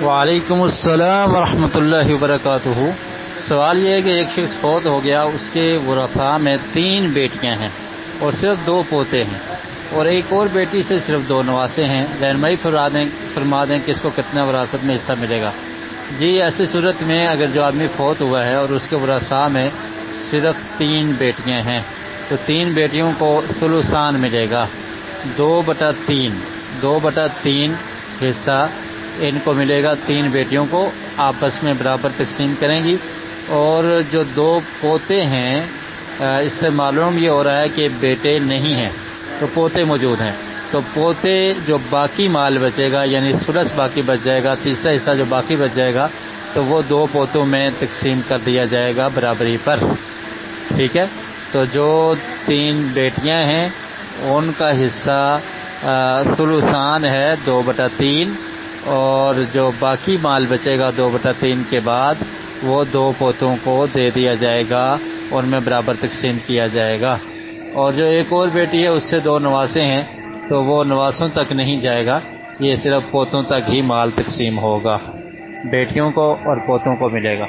وعلیکم السلام ورحمۃ اللہ وبرکاتہ۔ سوال یہ ہے کہ ایک شخص فوت ہو گیا، اس کے ورثاء میں 3 بیٹیاں ہیں اور صرف 2 پوتے ہیں، اور ایک اور بیٹی سے صرف 2 نواسے ہیں۔ رہنمائی فرما دیں کہ اس کو کتنا وراثت میں حصہ ملے گا۔ جی، ایسی صورت میں اگر جو آدمی فوت ہوا ہے اور اس کے ورثاء میں صرف 3 بیٹیاں ہیں تو 3 بیٹیوں کو ثلثان ملے گا، 2/3 حصہ ان کو ملے گا۔ 3 بیٹیوں کو آپس میں برابر تقسیم کریں گی، اور جو 2 پوتے ہیں اس سے معلوم یہ ہو رہا ہے کہ بیٹے نہیں ہیں تو پوتے موجود ہیں، تو پوتے جو باقی مال بچے گا یعنی ثلث باقی بچ جائے گا، تیسرا حصہ جو باقی بچ جائے گا تو وہ 2 پوتوں میں تقسیم کر دیا جائے گا برابری پر۔ ٹھیک ہے، تو جو 3 بیٹیاں ہیں ان کا حصہ ثلثان ہے 2/3، اور جو باقی مال بچے گا 2/3 کے بعد وہ 2 پوتوں کو دے دیا جائے گا، ان میں برابر تقسیم کیا جائے گا۔ اور جو ایک اور بیٹی ہے اس سے 2 نواسے ہیں تو وہ نواسوں تک نہیں جائے گا، یہ صرف پوتوں تک ہی مال تقسیم ہوگا، بیٹیوں کو اور پوتوں کو ملے گا۔